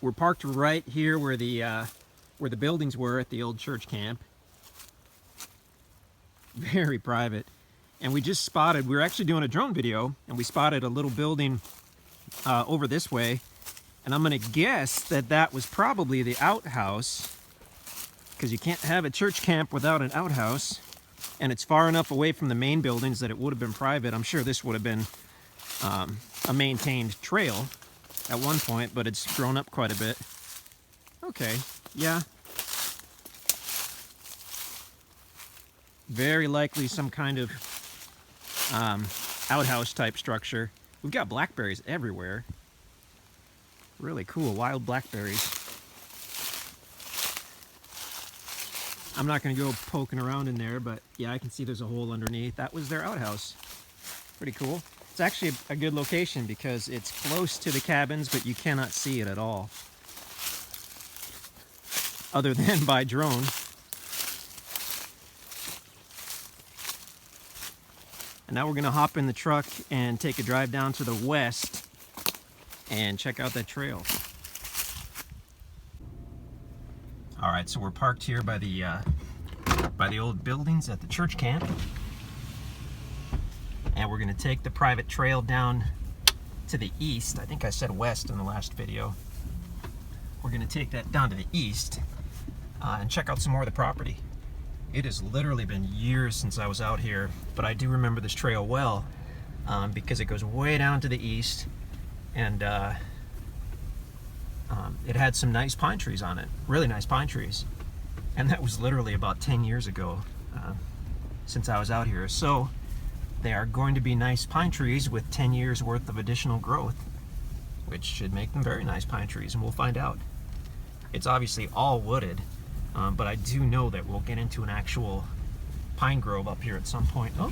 We're parked right here where the buildings were at the old church camp. Very private. And we just spotted, we were actually doing a drone video, and we spotted a little building over this way. And I'm gonna guess that that was probably the outhouse, because you can't have a church camp without an outhouse. And it's far enough away from the main buildings that it would have been private. I'm sure this would have been a maintained trail at one point, but it's grown up quite a bit. Okay, yeah. Very likely some kind of outhouse type structure. We've got blackberries everywhere. Really cool, wild blackberries. I'm not gonna go poking around in there, but yeah, I can see there's a hole underneath. That was their outhouse. Pretty cool. It's actually a good location because it's close to the cabins, but you cannot see it at all, other than by drone. And now we're gonna hop in the truck and take a drive down to the west and check out that trail. All right, so we're parked here by the old buildings at the church camp. And we're gonna take the private trail down to the east. I think I said west in the last video. We're gonna take that down to the east and check out some more of the property. It has literally been years since I was out here, but I do remember this trail well because it goes way down to the east, and it had some nice pine trees on it, really nice pine trees. And that was literally about 10 years ago since I was out here. So they are going to be nice pine trees with 10 years worth of additional growth, which should make them very nice pine trees, and we'll find out. It's obviously all wooded, but I do know that we'll get into an actual pine grove up here at some point. Oh,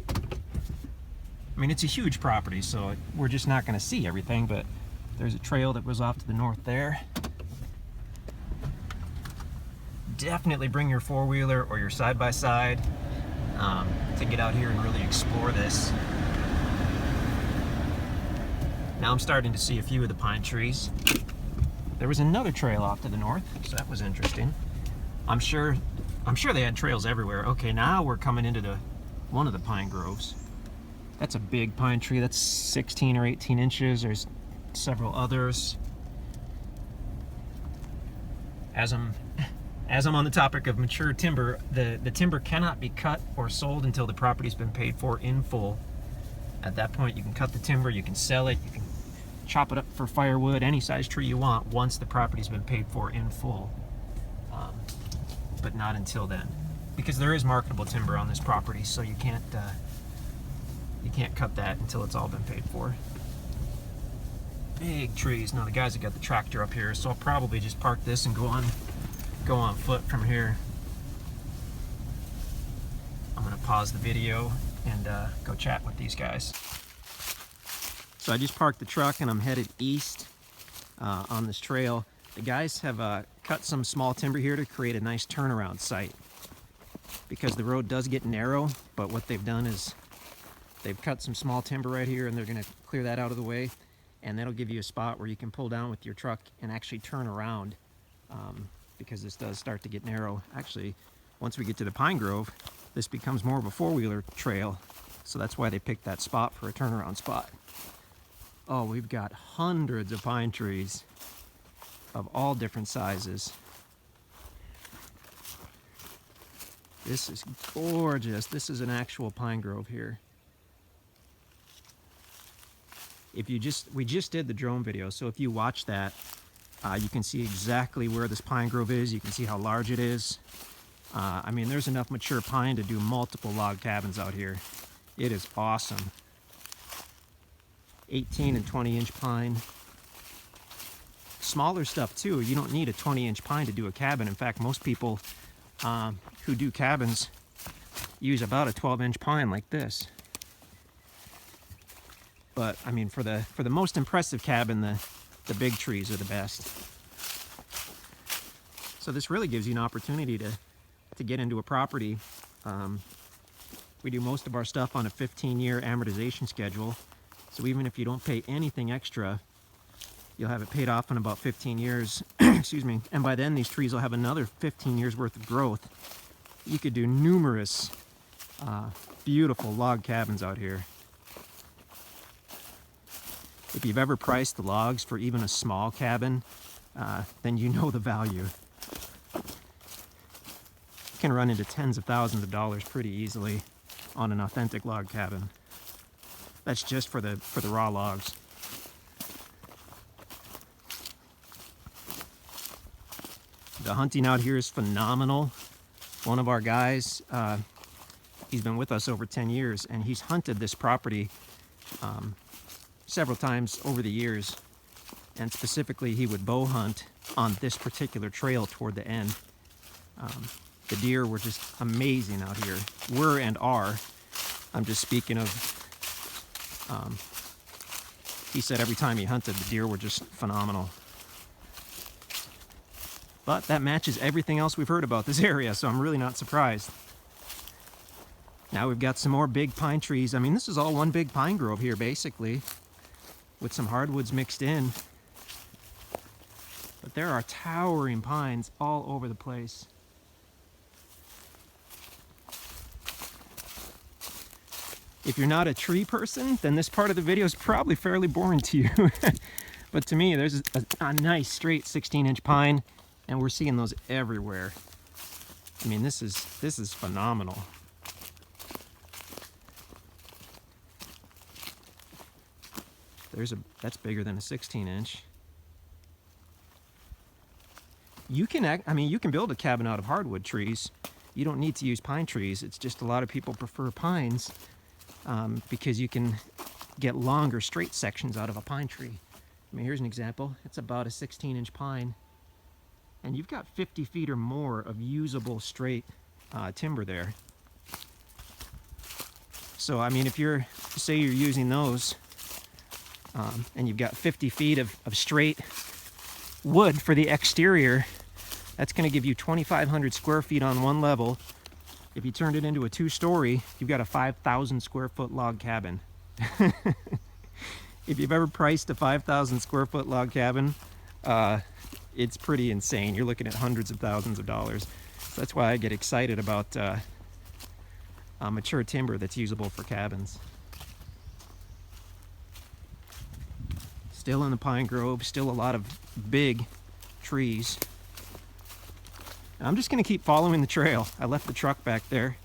I mean, it's a huge property, so we're just not going to see everything, but there's a trail that goes off to the north there. Definitely bring your four-wheeler or your side-by-side to get out here and really explore this. Now I'm starting to see a few of the pine trees. There was another trail off to the north, so that was interesting. I'm sure they had trails everywhere. Okay, now we're coming into one of the pine groves. That's a big pine tree. That's 16 or 18 inches. There's several others. As I'm on the topic of mature timber, the timber cannot be cut or sold until the property's been paid for in full. At that point, you can cut the timber, you can sell it, you can chop it up for firewood, any size tree you want, once the property's been paid for in full. But not until then, because there is marketable timber on this property, so you can't cut that until it's all been paid for. Big trees. Now the guys have got the tractor up here, so I'll probably just park this and go on foot from here. I'm gonna pause the video and go chat with these guys. So I just parked the truck and I'm headed east on this trail. The guys have cut some small timber here to create a nice turnaround site, because the road does get narrow, but what they've done is they've cut some small timber right here, and they're gonna clear that out of the way, and that'll give you a spot where you can pull down with your truck and actually turn around, because this does start to get narrow. Actually, once we get to the pine grove, this becomes more of a four-wheeler trail, so that's why they picked that spot for a turnaround spot. Oh, we've got hundreds of pine trees of all different sizes. This is gorgeous. This is an actual pine grove here. We just did the drone video, so if you watch that, you can see exactly where this pine grove is. You can see how large it is. I mean, there's enough mature pine to do multiple log cabins out here. It is awesome. 18 and 20-inch pine. Smaller stuff too. You don't need a 20-inch pine to do a cabin. In fact, most people who do cabins use about a 12-inch pine like this. But I mean, for the most impressive cabin, the big trees are the best. So this really gives you an opportunity to get into a property. We do most of our stuff on a 15-year amortization schedule. So even if you don't pay anything extra, You'll have it paid off in about 15 years, excuse me, and by then these trees will have another 15 years worth of growth. You could do numerous beautiful log cabins out here. If you've ever priced the logs for even a small cabin, then you know the value. You can run into tens of thousands of dollars pretty easily on an authentic log cabin. That's just for the raw logs. The hunting out here is phenomenal. One of our guys, he's been with us over 10 years, and he's hunted this property several times over the years. And specifically, he would bow hunt on this particular trail toward the end. The deer were just amazing out here. Were and are. I'm just speaking of, he said every time he hunted, the deer were just phenomenal. But that matches everything else we've heard about this area, so I'm really not surprised. Now we've got some more big pine trees. I mean, this is all one big pine grove here, basically, with some hardwoods mixed in. But there are towering pines all over the place. If you're not a tree person, then this part of the video is probably fairly boring to you. But to me, there's a nice straight 16-inch pine, and we're seeing those everywhere. I mean, this is phenomenal. That's bigger than a 16-inch. You can build a cabin out of hardwood trees. You don't need to use pine trees. It's just a lot of people prefer pines because you can get longer straight sections out of a pine tree. I mean, here's an example. It's about a 16-inch pine, and you've got 50 feet or more of usable straight timber there. So, I mean, if say you're using those, and you've got 50 feet of straight wood for the exterior, that's going to give you 2,500 square feet on one level. If you turned it into a 2-story, you've got a 5,000 square foot log cabin. If you've ever priced a 5,000 square foot log cabin, it's pretty insane. You're looking at hundreds of thousands of dollars. So that's why I get excited about mature timber that's usable for cabins. Still in the pine grove, still a lot of big trees. I'm just going to keep following the trail. I left the truck back there.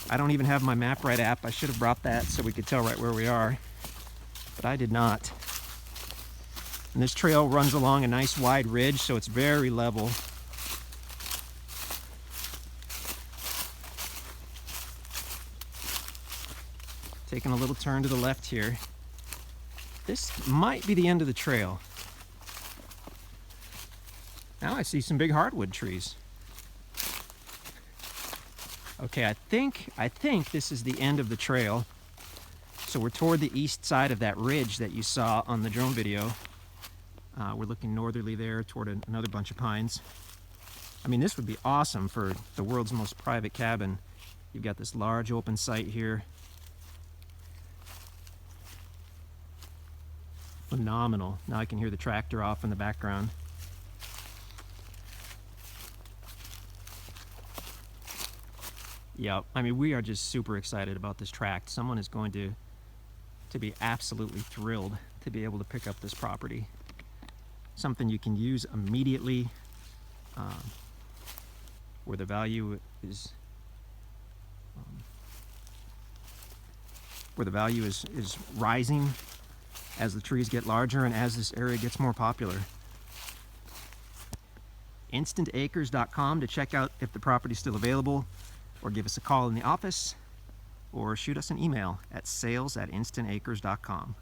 I don't even have my MapRight app. I should have brought that so we could tell right where we are, but I did not. And this trail runs along a nice wide ridge, so it's very level. Taking a little turn to the left here. This might be the end of the trail. Now I see some big hardwood trees. Okay, I think this is the end of the trail. So we're toward the east side of that ridge that you saw on the drone video. We're looking northerly there toward another bunch of pines. I mean, this would be awesome for the world's most private cabin. You've got this large open site here. Phenomenal. Now I can hear the tractor off in the background. Yeah, I mean, we are just super excited about this tract. Someone is going to be absolutely thrilled to be able to pick up this property. Something you can use immediately, where the value is rising as the trees get larger and as this area gets more popular. InstantAcres.com to check out if the property is still available, or give us a call in the office, or shoot us an email at sales@instantacres.com.